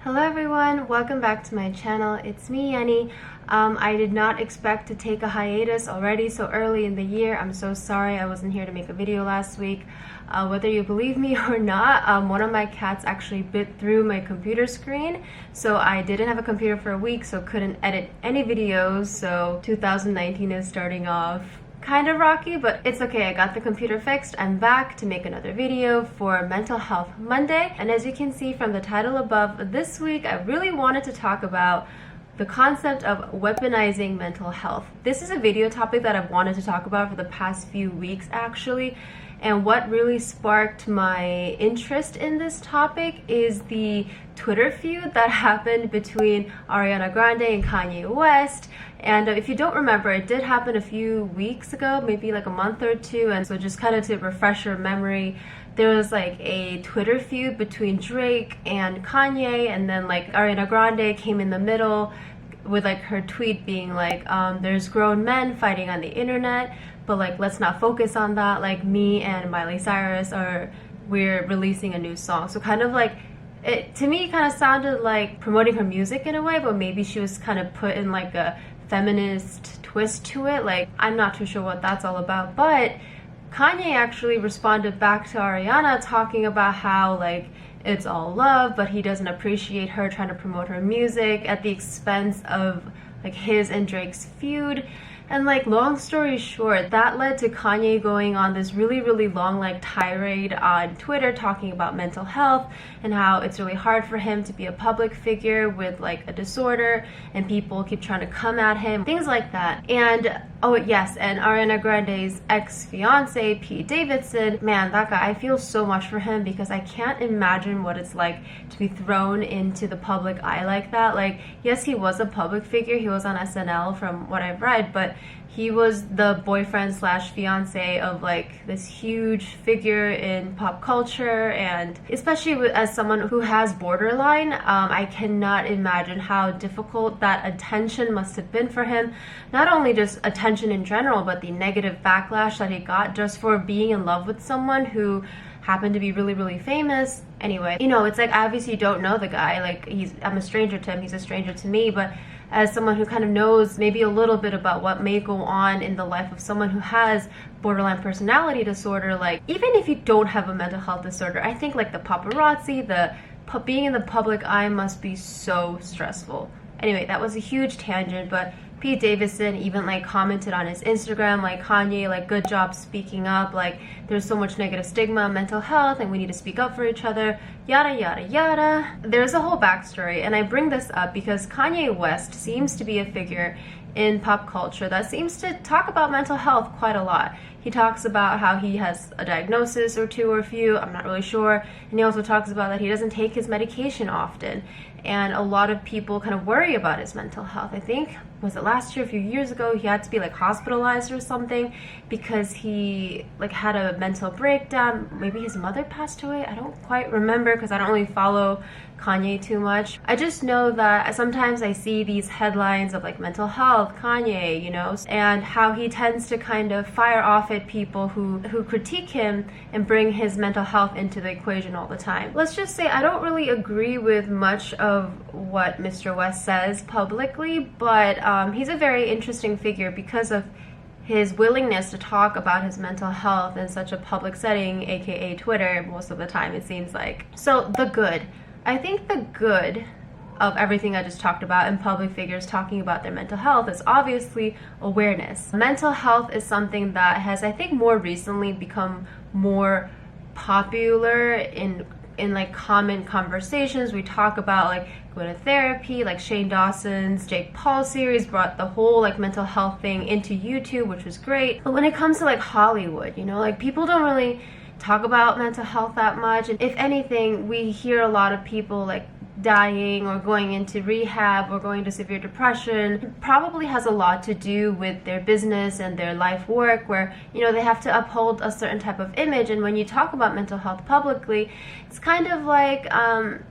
Hello everyone, welcome back to my channel. It's me, Yeonni. I did not expect to take a hiatus already so early in the year. I'm so sorry I wasn't here to make a video last week. Whether you believe me or not, one of my cats actually bit through my computer screen, so I didn't have a computer for a week, so couldn't edit any videos. So 2019 is starting off kind of rocky, but it's okay. I got the computer fixed. I'm back to make another video for Mental Health Monday, and as you can see from the title above, this week I really wanted to talk about the concept of weaponizing mental health. This is a video topic that I've wanted to talk about for the past few weeks actually, and what really sparked my interest in this topic is the Twitter feud that happened between Ariana Grande and Kanye West. And if you don't remember, it did happen a few weeks ago, maybe like a month or two. And so just kind of to refresh your memory, there was like a Twitter feud between Drake and Kanye, and then like Ariana Grande came in the middle with like her tweet being like, there's grown men fighting on the internet, but like let's not focus on that, like me and Miley Cyrus we're releasing a new song. So kind of like, it to me kind of sounded like promoting her music in a way, but maybe she was kind of put in like a feminist twist to it. Like, I'm not too sure what that's all about, but Kanye actually responded back to Ariana talking about how like it's all love, but he doesn't appreciate her trying to promote her music at the expense of like his and Drake's feud. And like, long story short, that led to Kanye going on this really long like tirade on Twitter talking about mental health and how it's really hard for him to be a public figure with like a disorder, and people keep trying to come at him, things like that. And oh yes, and Ariana Grande's ex-fiance Pete Davidson, man, that guy, I feel so much for him because I can't imagine what it's like to be thrown into the public eye like that. Like, yes, he was a public figure, he was on SNL from what I've read, but he was the boyfriend slash fiance of like this huge figure in pop culture, and especially as someone who has borderline, I cannot imagine how difficult that attention must have been for him. Not only just attention in general, but the negative backlash that he got just for being in love with someone who happened to be really famous. Anyway, you know, it's like, obviously you don't know the guy, like I'm a stranger to him, he's a stranger to me, but as someone who kind of knows maybe a little bit about what may go on in the life of someone who has borderline personality disorder, like even if you don't have a mental health disorder, I think like the paparazzi, being in the public eye must be so stressful. Anyway, that was a huge tangent, but Pete Davidson even like commented on his Instagram like, Kanye, like good job speaking up, like there's so much negative stigma on mental health and we need to speak up for each other, yada. There's a whole backstory, and I bring this up because Kanye West seems to be a figure in pop culture that seems to talk about mental health quite a lot. He talks about how he has a diagnosis or two or a few, I'm not really sure, and he also talks about that he doesn't take his medication often, and a lot of people kind of worry about his mental health. I think, was it last year, a few years ago, he had to be like hospitalized or something because he like had a mental breakdown. Maybe his mother passed away, I don't quite remember because I don't really follow Kanye too much. I just know that sometimes I see these headlines of like mental health, Kanye, you know, and how he tends to kind of fire off at people who critique him and bring his mental health into the equation all the time. Let's just say I don't really agree with much of what Mr. West says publicly, but he's a very interesting figure because of his willingness to talk about his mental health in such a public setting, aka Twitter, most of the time it seems like. So the good. I think the good of everything I just talked about in public figures talking about their mental health is obviously awareness. Mental health is something that has, I think, more recently become more popular in like common conversations. We talk about like going to therapy, like Shane Dawson's Jake Paul series brought the whole like mental health thing into YouTube, which was great. But when it comes to like Hollywood, you know, like people don't really talk about mental health that much, and if anything, we hear a lot of people like dying or going into rehab or going to severe depression. It probably has a lot to do with their business and their life work, where, you know, they have to uphold a certain type of image, and when you talk about mental health publicly, it's kind of like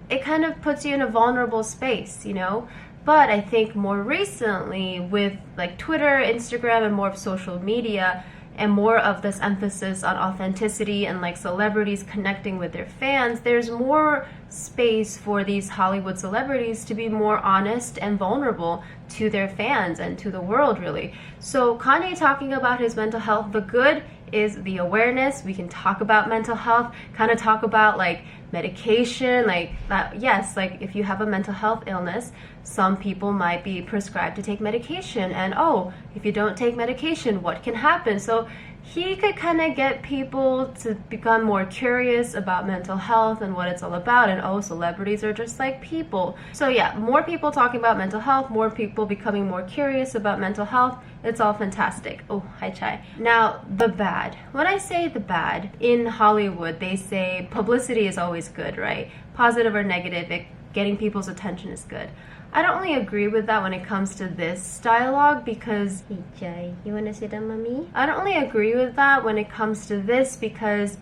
it kind of puts you in a vulnerable space, you know. But I think more recently with like Twitter, Instagram, and more of social media, and more of this emphasis on authenticity and like celebrities connecting with their fans, there's more space for these Hollywood celebrities to be more honest and vulnerable to their fans and to the world, really. So Kanye talking about his mental health, the good is the awareness. We can talk about mental health, kind of talk about like medication, like that. Yes, like if you have a mental health illness, some people might be prescribed to take medication, and oh, if you don't take medication, what can happen? So he could kind of get people to become more curious about mental health and what it's all about, and oh, celebrities are just like people. So yeah, more people talking about mental health, more people becoming more curious about mental health. It's all fantastic. Oh, hi Chai. Now, the bad. When I say the bad, in Hollywood, they say publicity is always good, right? Positive or negative, getting people's attention is good. I don't really agree with that when it comes to this dialogue because... Hey Chai, you wanna sit down, mommy? I don't really agree with that when it comes to this because,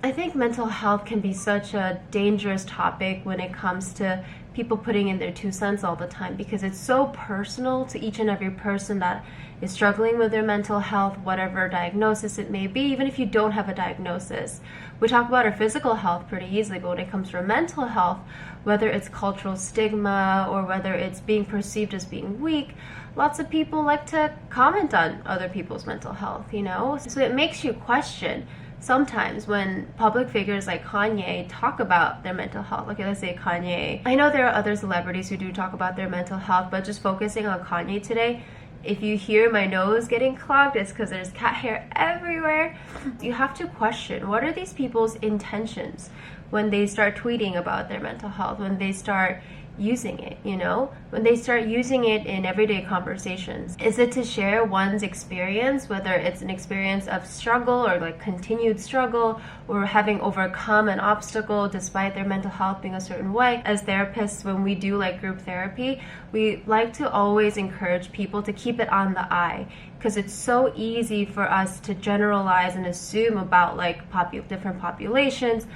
I think mental health can be such a dangerous topic when it comes to people putting in their 2 cents all the time, because it's so personal to each and every person that is struggling with their mental health, whatever diagnosis it may be, even if you don't have a diagnosis. We talk about our physical health pretty easily, but when it comes to our mental health, whether it's cultural stigma or whether it's being perceived as being weak, lots of people like to comment on other people's mental health, you know? So it makes you question sometimes when public figures like Kanye talk about their mental health. Okay, let's say Kanye. I know there are other celebrities who do talk about their mental health, but just focusing on Kanye today, if you hear my nose getting clogged, it's because there's cat hair everywhere. You have to question, what are these people's intentions when they start tweeting about their mental health, when they start using it, you know? When they start using it in everyday conversations. Is it to share one's experience, whether it's an experience of struggle or like continued struggle, or having overcome an obstacle despite their mental health being a certain way? As therapists, when we do like group therapy, we like to always encourage people to keep it on the I, because it's so easy for us to generalize and assume about like different populations.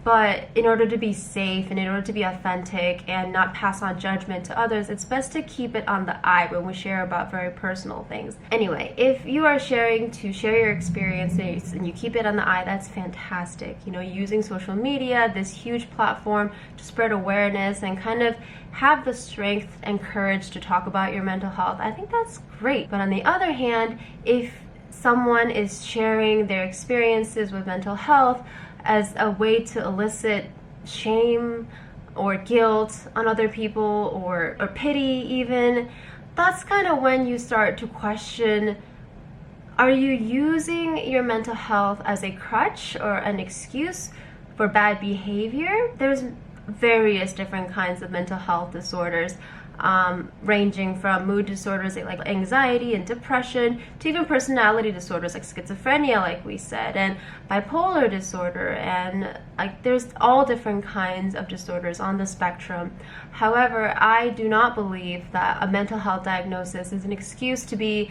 But in order to be safe and in order to be authentic and not pass on judgment to others, it's best to keep it on the I when we share about very personal things. Anyway, if you are sharing to share your experiences and you keep it on the I, that's fantastic. You know, using social media, this huge platform to spread awareness and kind of have the strength and courage to talk about your mental health, I think that's great. But on the other hand, if someone is sharing their experiences with mental health as a way to elicit shame or guilt on other people or pity even, that's kind of when you start to question, are you using your mental health as a crutch or an excuse for bad behavior? There's various different kinds of mental health disorders, ranging from mood disorders like anxiety and depression to even personality disorders like schizophrenia, like we said, and bipolar disorder, and like there's all different kinds of disorders on the spectrum. However, I do not believe that a mental health diagnosis is an excuse to be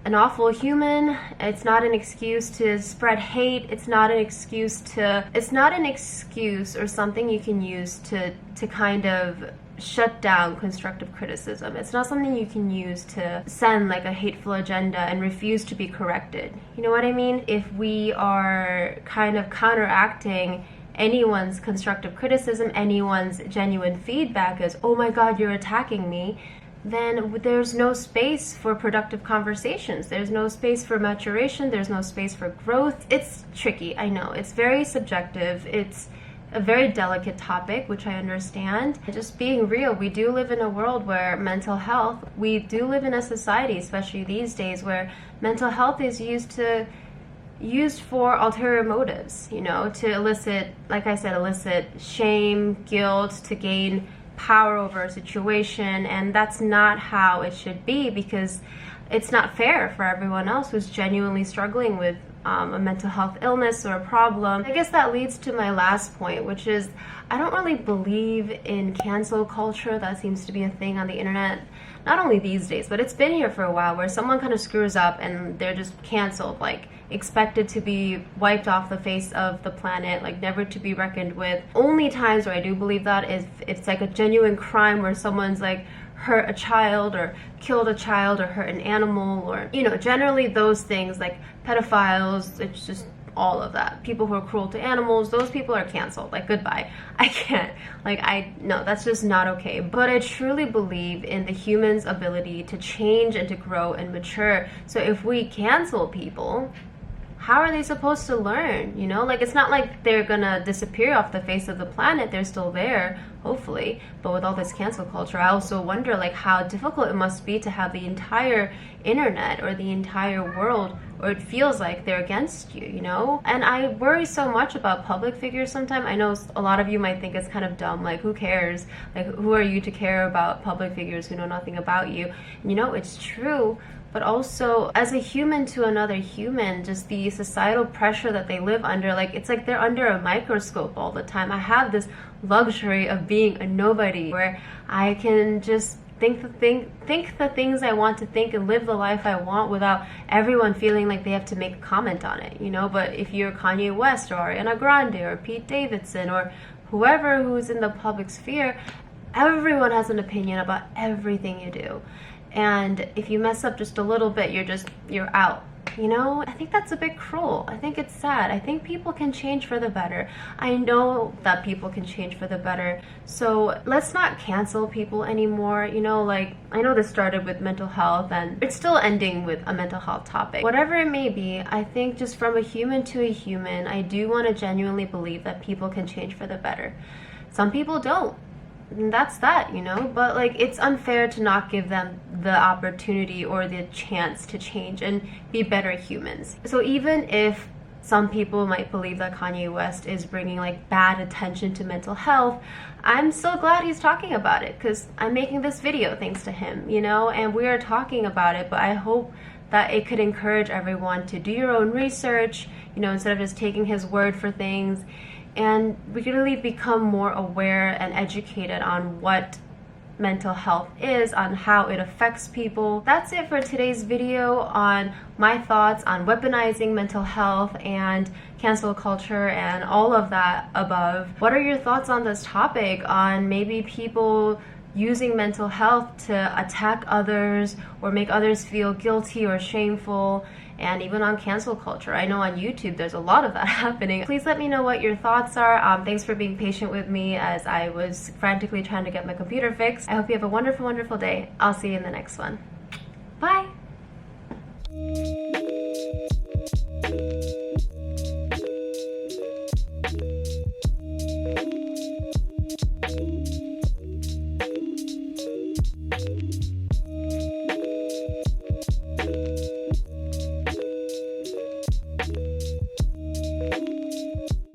an awful human. It's not an excuse to spread hate. It's not an excuse or something you can use to kind of shut down constructive criticism. It's not something you can use to send like a hateful agenda and refuse to be corrected. You know what I mean? If we are kind of counteracting anyone's constructive criticism, anyone's genuine feedback as, oh my God, you're attacking me, then there's no space for productive conversations. There's no space for maturation. There's no space for growth. It's tricky, I know. It's very subjective. It's a very delicate topic, which I understand. Just being real, we do live in a world where mental health, we do live in a society, especially these days, where mental health is used for ulterior motives, you know, to elicit, like I said, elicit shame, guilt, to gain power over a situation, and that's not how it should be, because it's not fair for everyone else who's genuinely struggling with a mental health illness or a problem. I guess that leads to my last point, which is I don't really believe in cancel culture. That seems to be a thing on the internet. Not only these days, but it's been here for a while, where someone kind of screws up and they're just canceled, like expected to be wiped off the face of the planet, like never to be reckoned with. Only times where I do believe that is if it's like a genuine crime where someone's like hurt a child or killed a child or hurt an animal, or, you know, generally those things like pedophiles, it's just all of that. People who are cruel to animals, those people are canceled. Like, goodbye. I can't. No, that's just not okay. But I truly believe in the human's ability to change and to grow and mature. So if we cancel people, how are they supposed to learn? You know, like, it's not like they're gonna disappear off the face of the planet. They're still there, hopefully. But with all this cancel culture, I also wonder, like, how difficult it must be to have the entire internet or the entire world, or it feels like they're against you, you know? And I worry so much about public figures sometimes. I know a lot of you might think it's kind of dumb, like, who cares? Like, who are you to care about public figures who know nothing about you? You know, it's true. But also, as a human to another human, just the societal pressure that they live under, like, it's like they're under a microscope all the time. I have this luxury of being a nobody, where I can just think the things I want to think and live the life I want without everyone feeling like they have to make a comment on it, you know? But if you're Kanye West or Ariana Grande or Pete Davidson or whoever who's in the public sphere, everyone has an opinion about everything you do. And if you mess up just a little bit, you're out, you know? I think that's a bit cruel. I think it's sad. I think people can change for the better. I know that people can change for the better. So let's not cancel people anymore. You know, like, I know this started with mental health and it's still ending with a mental health topic. Whatever it may be, I think just from a human to a human, I do want to genuinely believe that people can change for the better. Some people don't. And that's that, you know? But, like, it's unfair to not give them the opportunity or the chance to change and be better humans. So even if some people might believe that Kanye West is bringing, like, bad attention to mental health, I'm so glad he's talking about it, because I'm making this video thanks to him, you know? And we are talking about it, but I hope that it could encourage everyone to do your own research, you know, instead of just taking his word for things. And we can really become more aware and educated on what mental health is, on how it affects people. That's it for today's video on my thoughts on weaponizing mental health and cancel culture and all of that above. What are your thoughts on this topic, on maybe people using mental health to attack others or make others feel guilty or shameful? And even on cancel culture, I know on YouTube there's a lot of that happening. Please let me know what your thoughts are. Thanks for being patient with me as I was frantically trying to get my computer fixed. I hope you have a wonderful, wonderful day. I'll see you in the next one. Bye!